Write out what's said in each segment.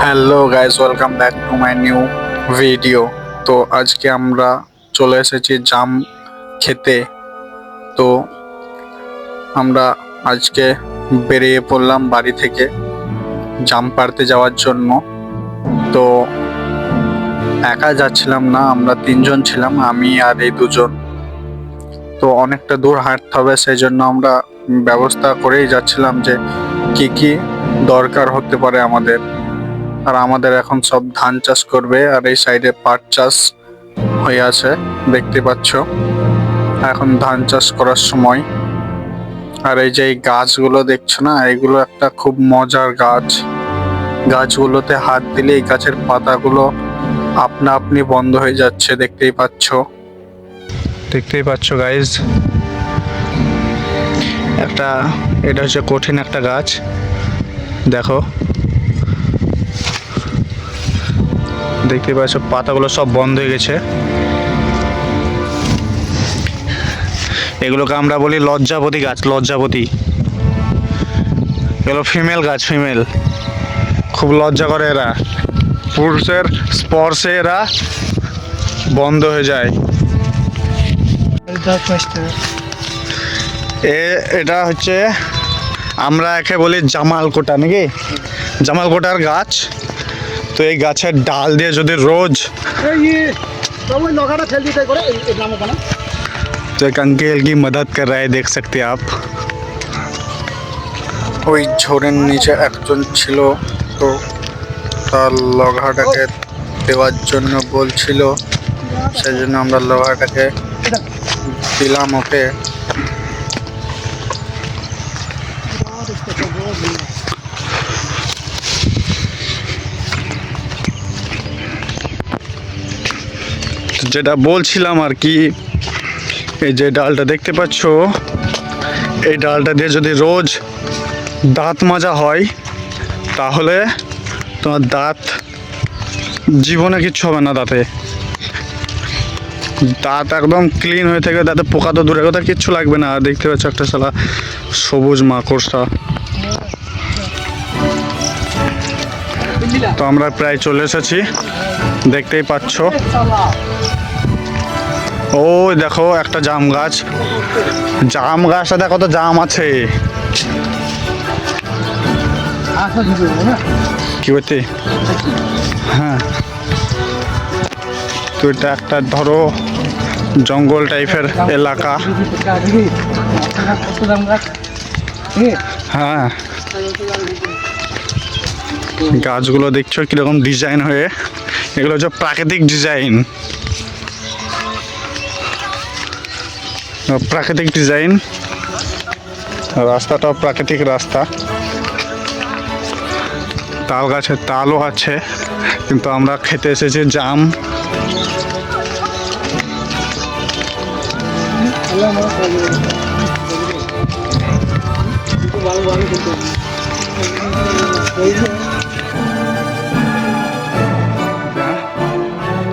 Hello guys, welcome back to my new video. তো আজকে আমরা চলে এসেছি জাম খেতে। তো আমরা আজকে বেরিয়ে পড়লাম বাড়ি থেকে জাম পাড়তে যাওয়ার জন্য। তো একা যাচ্ছিলাম না, আমরা তিনজন ছিলাম, আমি আর এই দুজন। তো অনেকটা দূর হাঁটতে হবে, সেই জন্য আমরা ব্যবস্থা করেই যাচ্ছিলাম যে কি কি দরকার হতে পারে আমাদের। আর আমাদের এখন সব ধান চাষ করবে, আর এই সাইডে পাট চাষ হয়ে আছে দেখতে পাচ্ছ। এখন ধান চাষ করার সময়। আর এই যে এই গাছগুলো দেখছো না, এগুলো একটা খুব মজার গাছ। গাছগুলোতে হাত দিলে এই গাছের পাতাগুলো আপনা আপনি বন্ধ হয়ে যাচ্ছে, দেখতেই পাচ্ছ গাইজ। এটা হচ্ছে কঠিন একটা গাছ, দেখো, দেখতে পাচ্ছ পাতাগুলো সব বন্ধ হয়ে গেছে। এগুলোকে আমরা বলি লজ্জাপতি গাছ, লজ্জাপতি। এগুলো ফিমেল গাছ, ফিমেল। খুব লজ্জা করে এরা, পুরুষের স্পর্শে এরা বন্ধ হয়ে যায়। এটা হচ্ছে, আমরা একে বলি জামালকোটা, নাকি জামালকোটার গাছ। তো এই গাছের ডাল দিয়ে যদি রোজ, तो एक अंकेल की मदद कर रहा है, देख सकते हैं आप। ওই ঝোড়ের নিচে একজন ছিল, তো তার লঘাটাকে দেওয়ার জন্য বলছিল, সেই জন্য আমরা লঘাটাকে দিলাম ওকে। যেটা বলছিলাম আর কি, এই যে ডালটা দেখতে পাচ্ছ, এই ডালটা দিয়ে যদি রোজ দাঁত মাজা হয়, তাহলে তোমার দাঁত জীবনে কিচ্ছু হবে না, দাঁত একদম ক্লিন হয়ে থাকে, দাঁতে পোকা তো দূরের কথা কিচ্ছু লাগবে না। আর দেখতে পাচ্ছ একটা শালা সবুজ মাকড়সা। তো আমরা প্রায় চলে এসেছি, দেখতেই পাচ্ছ। ওই দেখো একটা জাম গাছ, জাম গাছটা দেখো তো জাম আছে। কি বলতে, হ্যাঁ। তো এটা একটা ধরো জঙ্গল টাইপের এলাকা, হ্যাঁ। গাছগুলো দেখছো কিরকম ডিজাইন হয়ে, এগুলো হচ্ছে প্রাকৃতিক ডিজাইন, প্রাকৃতিক ডিজাইন। রাস্তাটাও প্রাকৃতিক রাস্তা, তাল গাছের তালও আছে, কিন্তু আমরা খেতে এসেছি জাম।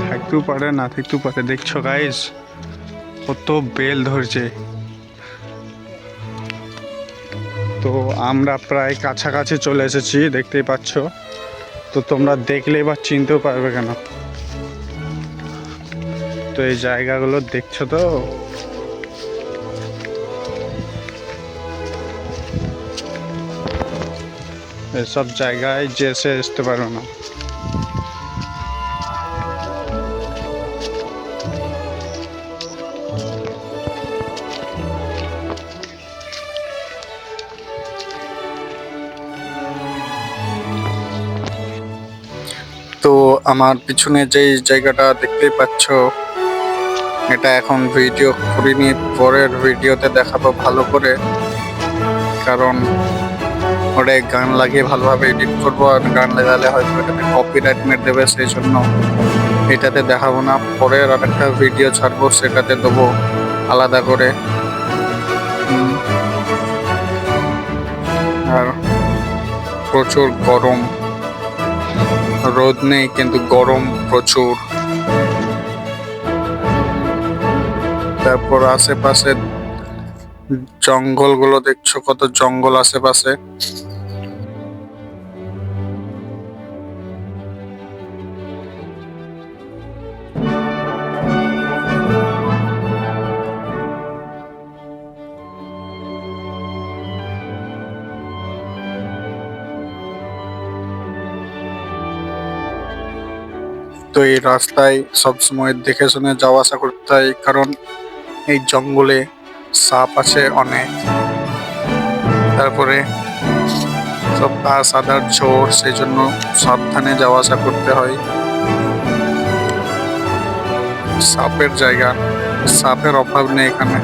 থাকতেও পারে না থাকতেও পারে, দেখছো গাইস কত বেল ধরছে। তো আমরা প্রায় কাছাকাছি চলে এসেছি, দেখতেই পাচ্ছ। তো তোমরা দেখলে এবার চিনতেও পারবে কেন। তো এই জায়গাগুলো দেখছো তো, এসব জায়গায় যেসে আসতে পারো না। তো আমার পিছনে যেই জায়গাটা দেখতেই পাচ্ছ, এটা এখন ভিডিও করিনি, পরের ভিডিওতে দেখাবো ভালো করে, কারণ ওটা গান লাগিয়ে ভালোভাবে এডিট করবো। আর গান লাগালে হয়তো এটাতে কপিরাইট মেরে দেবে, সেই জন্য এটাতে দেখাবো না। পরের আরেকটা ভিডিও ছাড়বো, সেটাতে দেবো আলাদা করে। আর প্রচুর গরম, রোদ নেই কিন্তু গরম প্রচুর। তারপর আশেপাশে জঙ্গলগুলো দেখছো, কত জঙ্গল আশেপাশে। তো এই রাস্তায় সবসময় দেখে শুনে যাওয়া আসা করতে হয়, কারণ এই জঙ্গলে সাপ আছে অনেক। তারপরে সব ঘাস আদার ঝোড়, সেই জন্য সাবধানে যাওয়া আসা করতে হয়। সাপের জায়গা, সাপের অভাব নেই এখানে।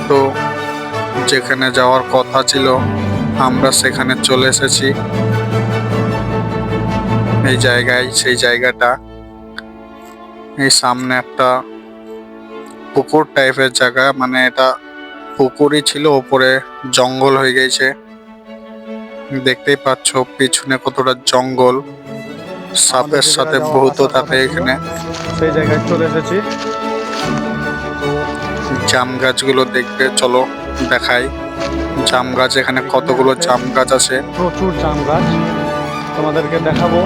তো যেখানে যাওয়ার কথা ছিল আমরা সেখানে চলে এসেছি। এই জায়গায়, সেই জায়গাটা এই সামনে একটা পুকুর টাইপের জায়গা, মানে এটা পুকুরই ছিল, ওপরে জঙ্গল হয়ে গেছে। দেখতেই পাচ্ছ পিছনে কতটা জঙ্গল, সাপের সাথে বহুত থাকে এখানে। সেই জায়গায় চলে এসেছি। জাম গাছগুলো দেখবে, চলো দেখাই। জাম গাছ, এখানে কতগুলো জাম গাছ আছে, প্রচুর জাম গাছ তোমাদেরকে দেখাবো।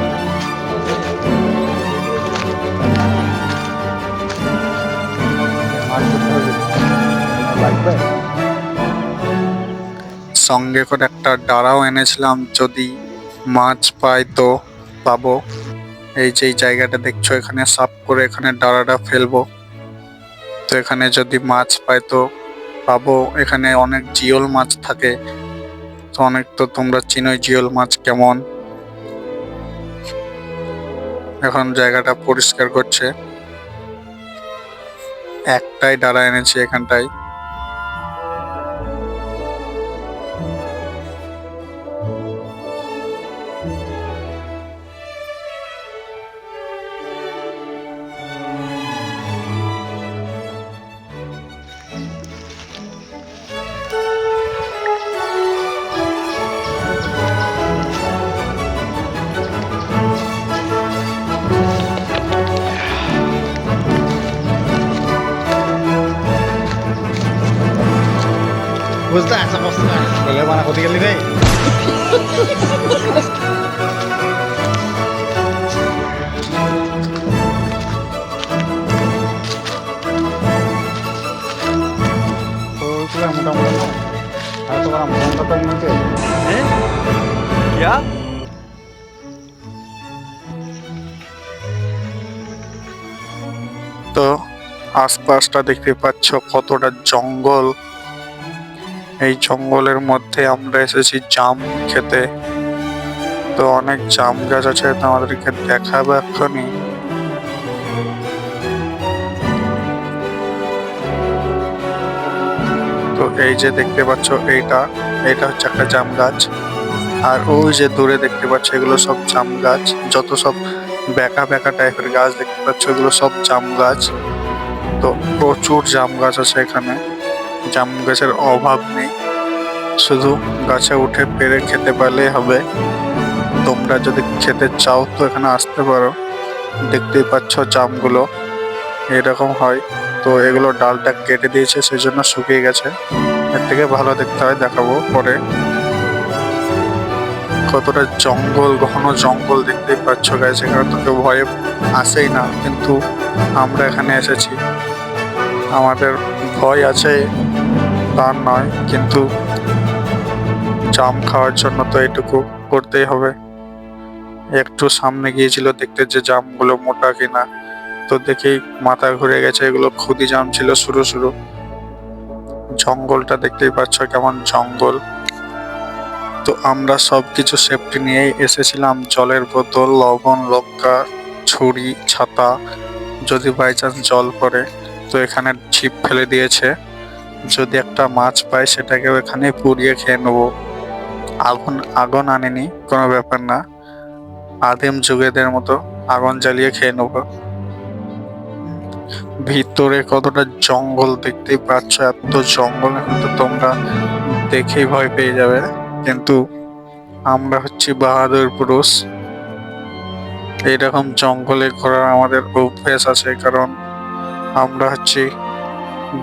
সঙ্গে করে একটা ডারাও এনেছিলাম, যদি মাছ পাই তো পাবো। এই যে জায়গাটা দেখছো, এখানে সাপ করে এখানে ডারাটা ফেলবো, তো এখানে যদি মাছ পাই তো পাবো। এখানে অনেক জিওল মাছ থাকে, তো অনেক, তো তোমরা চিনোই জিওল মাছ কেমন। এখন জায়গাটা পরিষ্কার করছে। একটাই ডারা এনেছি এখানটায়। বুঝতে আচ্ছা বসতে বলে মানা করতে গেলি রে। মোটামুটি আর তোমার মোটামুটি নিতে হ্যাঁ। তো আশপাশটা দেখতে পাচ্ছ কতটা জঙ্গল। এই জঙ্গলের মধ্যে আমরা এসেছি জাম খেতে। তো অনেক জাম গাছ আছে, তো আমাদেরকে দেখাবো এক্ষুনি। তো এই যে দেখতে পাচ্ছ, এইটা হচ্ছে একটা জাম গাছ। আর ওই যে দূরে দেখতে পাচ্ছ, এগুলো সব জাম গাছ। যত সব বেঁকা বেঁকা টাইপের গাছ দেখতে পাচ্ছ, এগুলো সব জাম গাছ। তো প্রচুর জাম গাছ আছে এখানে, জাম গাছের অভাব নেই, শুধু গাছে উঠে পেরে খেতে পারলেই হবে। তোমরা যদি খেতে চাও তো এখানে আসতে পারো। দেখতেই পাচ্ছ জামগুলো এরকম হয়। তো এগুলো ডালটা কেটে দিয়েছে, সেই জন্য শুকিয়ে গেছে। এর থেকে ভালো দেখতে হয়, দেখাবো পরে। কতটা জঙ্গল, ঘন জঙ্গল দেখতেই পাচ্ছ গাইস। এখানে তো কেউ ভয়ে আসেই না, কিন্তু আমরা এখানে এসেছি। আমাদের ভয় আছে তা নয়, কিন্তু জাম খাওয়ার জন্য তো এইটুকু করতেই হবে। একটু সামনে গিয়েছিল দেখতে যে জামগুলো মোটা কিনা, তো দেখেই মাথা ঘুরে গেছে। এগুলো খুদি জাম ছিল শুরু শুরু। জঙ্গলটা দেখতেই পাচ্ছ কেমন জঙ্গল। তো আমরা সবকিছু সেফটি নিয়েই এসেছিলাম, জলের বোতল, লবণ, লঙ্কা, ছুরি, ছাতা, যদি বাই চান্স জল পড়ে। তো এখানে ছিপ ফেলে দিয়েছে, যদি একটা মাছ পাই সেটাকেও এখানে পুড়িয়ে খেয়ে নেবো। আগুন আনেনি, কোনো ব্যাপার না, আদিম যুগেদের মতো আগুন জ্বালিয়ে খেয়ে নেব। ভিতরে কতটা জঙ্গল দেখতেই পাচ্ছ, এত জঙ্গল এখন তো তোমরা দেখেই ভয় পেয়ে যাবে। কিন্তু আমরা হচ্ছি বাহাদুর পুরুষ, এইরকম জঙ্গলে ঘোরার আমাদের অভ্যেস আছে, কারণ আমরা হচ্ছি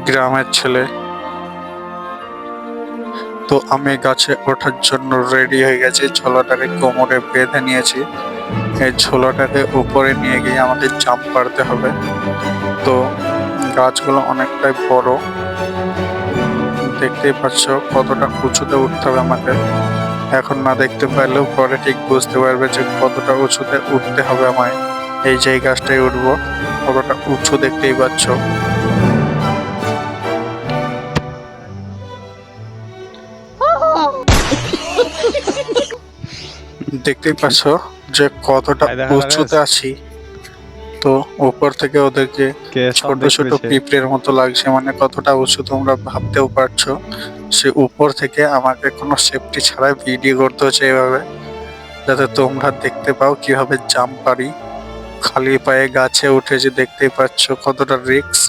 গ্রামের ছেলে। তো আমি গাছে ওঠার জন্য রেডি হয়ে গেছি, ঝোলাটাকে কোমরে বেঁধে নিয়েছি। এই ঝোলাটাকে উপরে নিয়ে গিয়ে আমাকে জাম্প পারতে হবে। তো গাছগুলো অনেকটাই বড়, দেখতেই পাচ্ছ কতটা উঁচুতে উঠতে হবে আমাকে। এখন না দেখতে পারলেও পরে ঠিক বুঝতে পারবে যে কতটা উঁচুতে উঠতে হবে আমায়। এই যে এই গাছটায় উঠবো, কতটা উঁচু দেখতেই পাচ্ছ। দেখতেই পাচ্ছ যে কতটা এই দেখা উঁচুতে আছি। তো উপর থেকে ওদেরকে কে সব ছোট ছোট দেখতেছে। পিঁপড়ের মতো লাগছে, মানে কতটা উঁচু তোমরা ভাবতেও পারছো। সে উপর থেকে আমাকে কোনো সেফটি ছাড়াই ভিডিও করতে হচ্ছে এভাবে, যাতে তোমরা দেখতে পাও কিভাবে জাম্প পারি। খালি পায়ে গাছে উঠেছে, দেখতেই পাচ্ছ কতটা রিস্ক।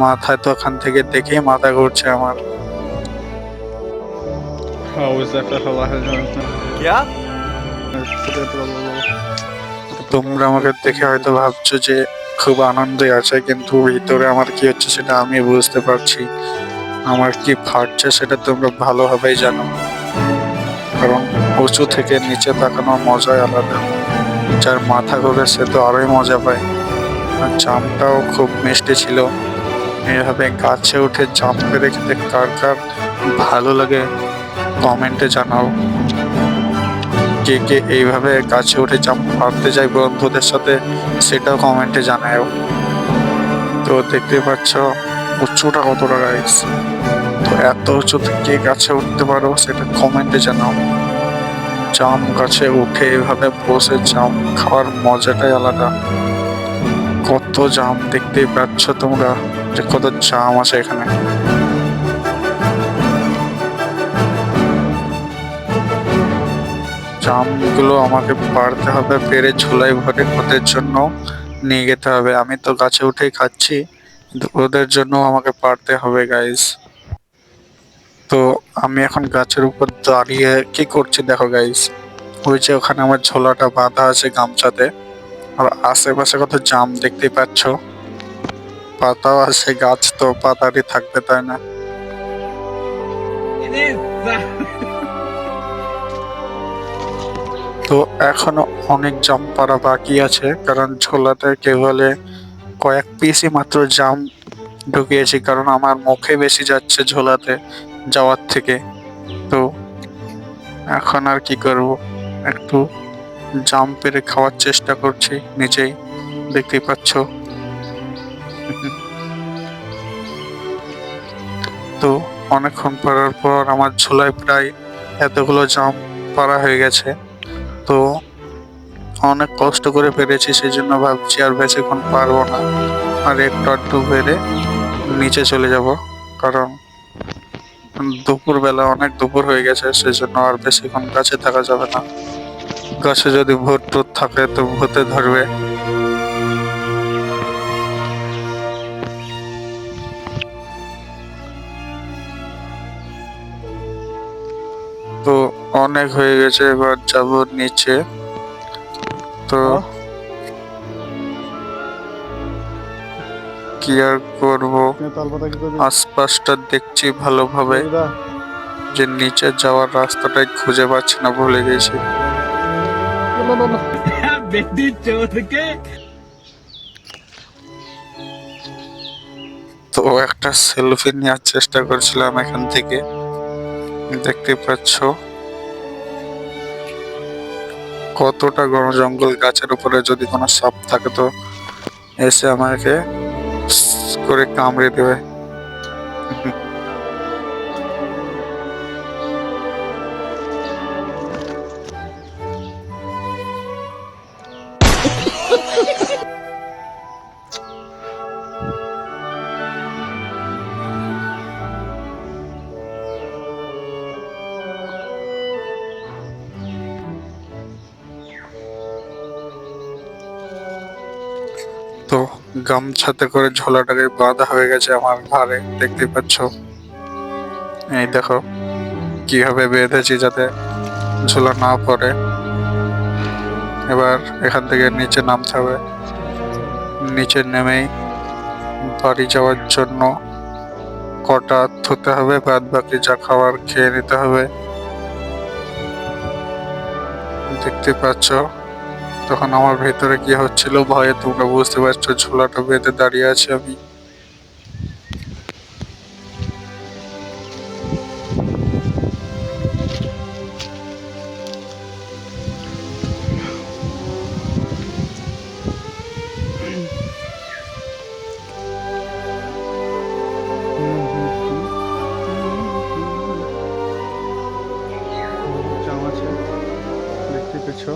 মাথায় তো ওখান থেকে দেখেই মাথা ঘুরছে আমার। তোমরা আমাকে দেখে হয়তো ভাবছো যে খুব আনন্দই আছে, কিন্তু ভিতরে আমার কি হচ্ছে সেটা আমি বুঝতে পারছি। আমার কি ফাটছে সেটা তোমরা ভালোভাবেই জানো, কারণ উঁচু থেকে নিচে তাকানোর মজাই আলাদা। যার মাথা ঘুরে সে তো আরোই মজা পায়। আর জামটাও খুব মিষ্টি ছিল। এইভাবে গাছে উঠে জাম্প পেরে খেতে কার কার ভালো লাগে কমেন্টে জানাও। কে কে এইভাবে গাছে উঠে জাম্প মারতে যায় বন্ধুদের সাথে, সেটাও কমেন্টে জানাও। তো দেখতে পাচ্ছ উঁচুটা কতটা গাইস। তো এত উঁচুতে কে গাছে উঠতে পারো সেটা কমেন্টে জানাও। জাম গাছে উঠে এভাবে বসে জাম খাওয়ার মজাটাই আলাদা। কত জাম দেখতেই পাচ্ছ তোমরা যে কত জাম আছে এখানে। জামগুলো আমাকে পাড়তে হবে, পেরে ঝোলাই ভরে ওদের জন্য নিয়ে যেতে হবে। আমি তো গাছে উঠেই খাচ্ছি, কিন্তু ওদের জন্য আমাকে পাড়তে হবে গাইস। তো আমি এখন গাছের উপর দাঁড়িয়ে কি করছি দেখো গাইস। ওই যে ওখানে আমার ঝোলাটা বাঁধা আছে গামছাতে, আর আশেপাশে কত জাম দেখতেই পাচ্ছ। পাতাও আছে, গাছ তো পাতারই থাকবে তাই না। তো এখনো অনেক জাম পাড়া বাকি আছে, কারণ ঝোলাতে কেবল কয়েক পিসই মাত্র জাম ঢুকিয়েছি, কারণ আমার মুখে বেশি যাচ্ছে ঝোলাতে যাওয়ার থেকে। তো এখন আর কি করব, একটু জাম পেরে খাওয়ার চেষ্টা করছি নিজেই, দেখতেই পাচ্ছ। তো অনেকক্ষণ পড়ার পর আমার ঝোলায় প্রায় এতগুলো জাম পাড়া হয়ে গেছে। তো অনেক কষ্ট করে পেরেছি, সেই জন্য ভাবছি আর বেশিক্ষণ পারবো না, আর একটু আধটু পেরে নিচে চলে যাব, কারণ দুপুরবেলা অনেক দুপুর হয়ে গেছে, সেই জন্য আর বেশিক্ষণ গাছে থাকা যাবে না। গাছে যদি ভূত টুত থাকে তো ভূতে ধরবে। তো অনেক হয়ে গেছে, এবার যাব নিচে। তো কি আর করবো, আশপাশটা দেখছি ভালোভাবে, যে নিচে যাওয়ার রাস্তাটাই খুঁজে পাচ্ছি না, ভুলে গেছি। তো একটা সেলফি নেওয়ার চেষ্টা করছিলাম এখান থেকে, দেখতে পাচ্ছ কতটা ঘন জঙ্গল। গাছের উপরে যদি কোনো সাপ থাকে তো এসে আমাকে করে কামড়ে দেবে। তো গামছাতে করে ঝোলাটাকে বাঁধা হয়ে গেছে আমার ঘাড়ে, দেখতে পাচ্ছ। এই দেখো কিভাবে বেঁধেছি যাতে ঝোলা না পড়ে। এবার এখান থেকে নিচে নামতে হবে। নিচে নেমেই বাড়ি যাওয়ার জন্য কটা ধুতে হবে, বাদ বাকি যা খাবার খেয়ে নিতে হবে। দেখতে পাচ্ছ তখন আমার ভেতরে কি হচ্ছিল, ভয়ে তোমরা বুঝতে পারছো। ঝোলাটা বেঁধে দাঁড়িয়ে আছি আমি। কিছু।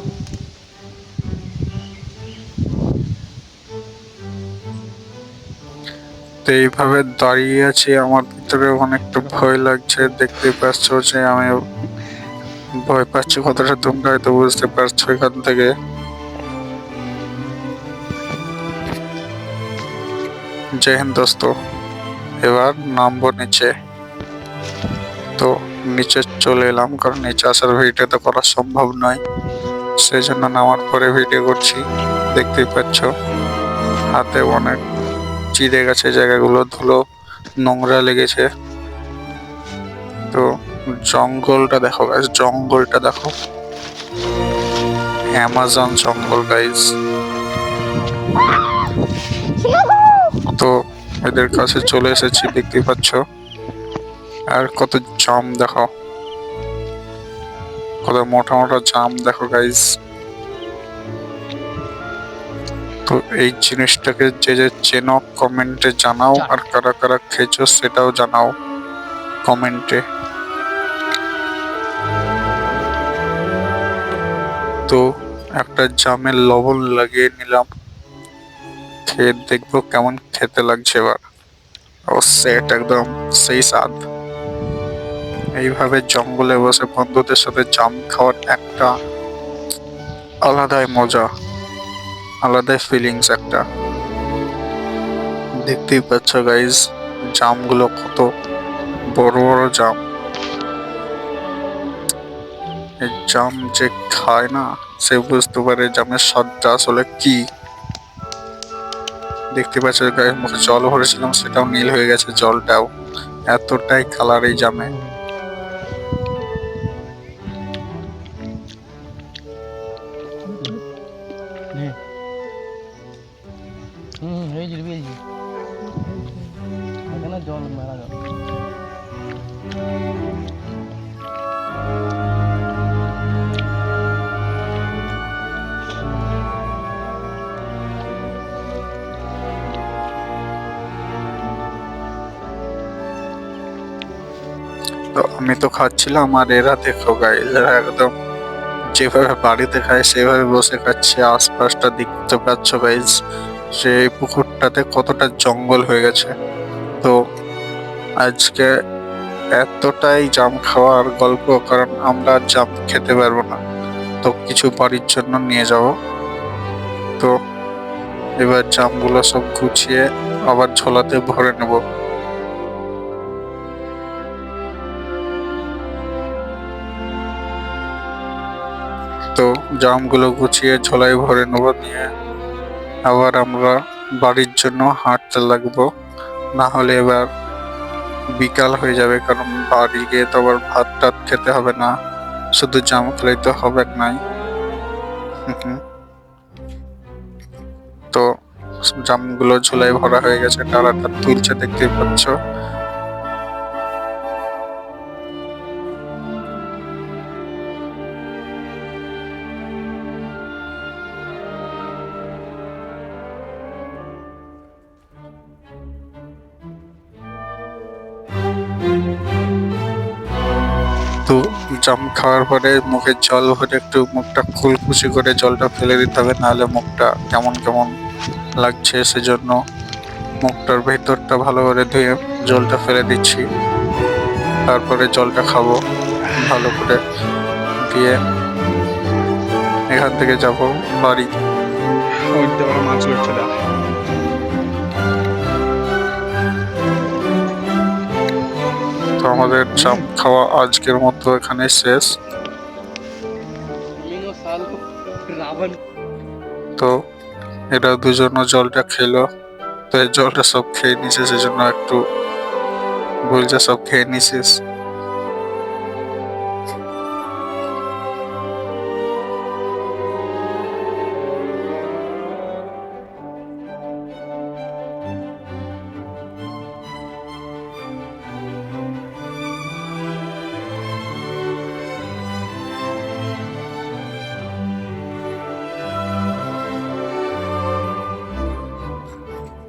তো এইভাবে দাঁড়িয়ে আছি, আমার ভিতরে অনেকটা ভয় লাগছে। দেখতে পাচ্ছো যে আমি ভয় পাচ্ছি কতটা, তোমরা হয়তো বুঝতে পারছো এখান থেকে। জয় হিন্দ দোস্ত, এবার নামবো নিচে। তো নিচে চলে এলাম, কারণ নিচে আসার ভিডিও তো করা সম্ভব নয়, সেই জন্য নামার পরে ভিডিও করছি। দেখতেই পাচ্ছ হাতে অনেক চিড়ে গেছে, জায়গাগুলো ধুলো নোংরা লেগেছে। তো জঙ্গলটা দেখো গাইস, জঙ্গলটা দেখো, অ্যামাজন জঙ্গল গাইস। তো এদের কাছে চলে এসেছি, দেখতেই পাচ্ছ। আর কত জাম দেখো, কত মোটা মোটা জাম দেখো গাইস। তো এই জিনিসটাকে যে যে চেনো কমেন্টে জানাও, আর কারা কারা খেয়েছো সেটাও জানাও কমেন্টে। তো একটা জামের লবণ লাগিয়ে নিলাম, খেয়ে দেখবো কেমন খেতে লাগছে এবার। ও সেট একদম সেই স্বাদ। এইভাবে জঙ্গলে বসে বন্ধুদের সাথে জাম খাওয়ার একটা আলাদাই মজা, আলাদাই ফিলিংস একটা। দেখতেই পাচ্ছ গাইজ, জামগুলো কত বড় বড় জাম। এই জাম যে খায় না, সে বুঝতে পারে জামের স্বাদটা আসলে কি। দেখতে পাচ্ছ গায়ের মুখে জল ভরেছিলাম, সেটাও নীল হয়ে গেছে জলটাও, এতটাই কালার এই জামে। জল মারা যাবে। তো আমি তো খাচ্ছিলাম, আর এরা দেখো গাইজ, এরা একদম যেভাবে বাড়িতে খায় সেভাবে বসে খাচ্ছে। আশপাশটা দেখতে পাচ্ছ গাইজ, সেই পুকুরটাতে কতটা জঙ্গল হয়ে গেছে। তো আজকে এতটাই জাম খাওয়ার গল্প, কারণ আমরা জাম খেতে পারবো না, তো কিছু বাড়ির জন্য নিয়ে যাব। তো এবার জামগুলো সব গুছিয়ে আবার ঝোলাতে ভরে নেব। তো জামগুলো গুছিয়ে ঝোলায় ভরে নেব, নিয়ে আবার আমরা বাড়ির জন্য হাঁটতে লাগবো। না হলে এবার বিকাল হয়ে যাবে, কারণ বাড়ি গিয়ে তো আবার ভাত টাত খেতে হবে না, শুধু জাম খেলেই তো হবে নাই। তো জামগুলো ঝোলায় ভরা হয়ে গেছে, টারাটা তুলছে দেখতেই পাচ্ছ। তো জাম খাওয়ার পরে মুখে জল ভরে একটু মুখটা কুলকুচি করে জলটা ফেলে দিতে হবে, নাহলে মুখটা কেমন কেমন লাগছে, সেজন্য মুখটার ভেতরটা ভালো করে ধুয়ে জলটা ফেলে দিচ্ছি। তারপরে জলটা খাবো ভালো করে, দিয়ে এখান থেকে যাব বাড়ি। ওইতে বড় মাছ উঠছে দেখ। তো আমাদের জাম খাওয়া আজকের মতো এখানে শেষ। তো এরা দুজনও জলটা খেলো, তো এই জলটা সব খেয়ে নিছে, সেজন্য একটু বলছে সব খেয়ে নিছিস।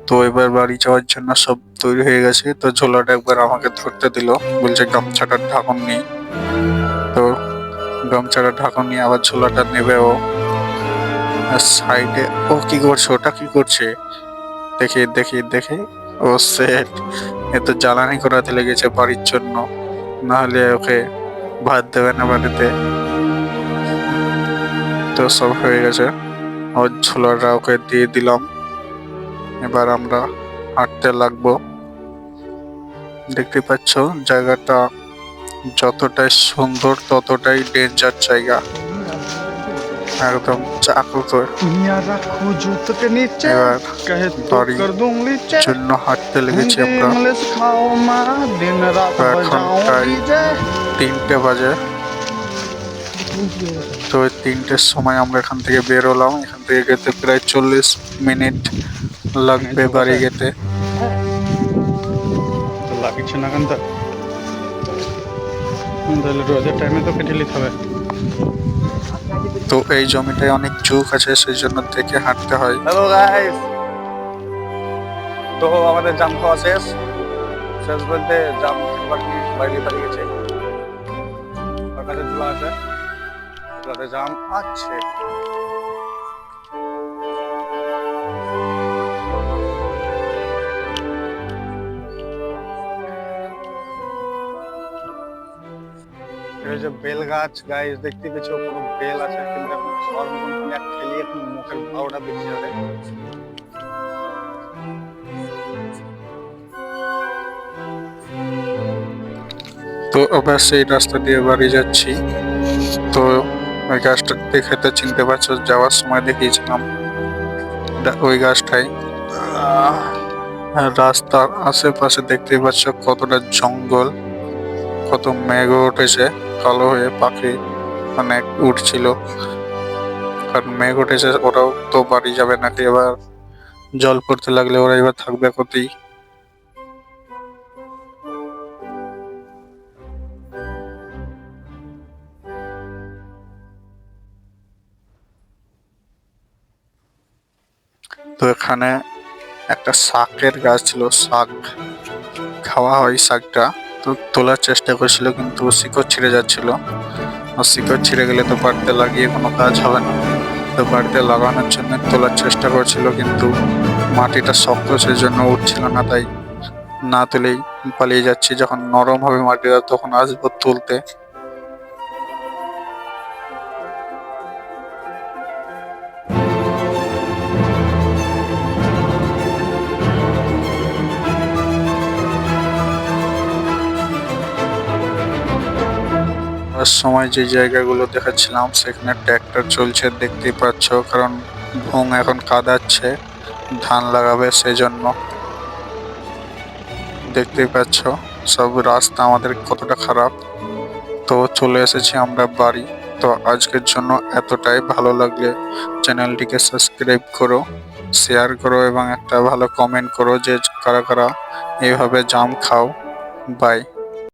তো এবার বাড়ি যাওয়ার জন্য সব তৈরি হয়ে গেছে। তো ঝোলাটা একবার আমাকে ধরতে দিল, বলছে গামছাটার ঢাকন নেই। তো গামছাটা ঢাকন নিয়ে আবার ছোলাটা নেবে ও। সাইডে ও কি করছে, ওটা কি করছে, দেখি দেখি দেখি। ও সেট, এ তো জ্বালানি করাতে লেগেছে বাড়ির জন্য, নাহলে ওকে ভাত দেবে না বাড়িতে। তো সব হয়ে গেছে, ওর ছোলাটা ওকে দিয়ে দিলাম। এবার আমরা হাঁটতে লাগবো। দেখতে পাচ্ছ জায়গাটা যতটাই সুন্দর ততটাই ডেঞ্জার জায়গা, একদম চাকুতে। दुनिया रखो जूत के नीचे এবার कहे तो বাড়ির कर दूं नीचे জন্য হাঁটতে লেগেছি हिंदी আমরা। इंग्लिश खाओ माँ दिन रात তো এখন बजाओ প্রায় डीजे 3টে বাজে। তো ওই 3টের সময় আমরা এখান থেকে বেরোলাম। এখান থেকে যেতে প্রায় 40 মিনিট লাগবে বাড়ি যেতে। তো লাগিচ্ছে না কান্তা তাহলে রোজের টাইমে তো কেটে নিতে হবে। তো এই জমিটায় অনেক ঝুঁক আছে, সেই জন্য দেখে হাঁটতে হয়। হ্যালো গাইস, তো আমাদের জাম খাওয়া শেষ। শেষ বলতে জাম বাকি বাইরে পালিয়ে গেছে। ওর কাছে ঝুলা আছে, ঝুলাতে জাম আছে। এই যে বেল গাছ গাইস দেখতে পেয়েছো, কোনো বেল আছে কিন্তু এখন খাওয়ার মতন কোনো এক খেলি এখন মুখের ভাওটা বেশি যাবে। তো আবার সেই রাস্তা দিয়ে বাড়ি যাচ্ছি। তো ওই গাছটা দেখে তো চিনতে পারছো, যাওয়ার সময় দেখিয়েছিলাম ওই গাছটাই। রাস্তার আশেপাশে দেখতে পাচ্ছ কতটা জঙ্গল, কত মেঘ উঠেছে কালো হয়ে, পাখি অনেক উঠছিল। কারণ মেঘ উঠেছে, ওরাও তো বাড়ি যাবে নাকি, এবার জল পড়তে লাগলে ওরা এবার থাকবে কোথায়। তো এখানে একটা শাকের গাছ ছিল, শাক খাওয়া হয় শাকটা। তো তোলার চেষ্টা করছিল কিন্তু শিকড় ছিঁড়ে যাচ্ছিল, আর শিকড় ছিঁড়ে গেলে তো বাড়িতে লাগিয়ে কোনো কাজ হবে না। তো বাড়িতে লাগানোর জন্য তোলার চেষ্টা করছিল কিন্তু মাটিটা শক্ত, সেই জন্য উঠছিল না, তাই না তুলেই পালিয়ে যাচ্ছি। যখন নরম হবে মাটিটা তখন আসবো তুলতে। আর সময় যে জায়গাগুলো দেখাচ্ছিলাম সেখানে ট্র্যাক্টর চলছে দেখতেই পাচ্ছ, কারণ ভুং এখন কাদাচ্ছে, ধান লাগাবে, সেই জন্য দেখতেই পাচ্ছ সব রাস্তা আমাদের কতটা খারাপ। তো চলে এসেছি আমরা বাড়ি। তো আজকের জন্য এতটাই, ভালো লাগলে চ্যানেলটিকে সাবস্ক্রাইব করো, শেয়ার করো এবং একটা ভালো কমেন্ট করো যে কারা কারা এইভাবে জাম খাও। বাই।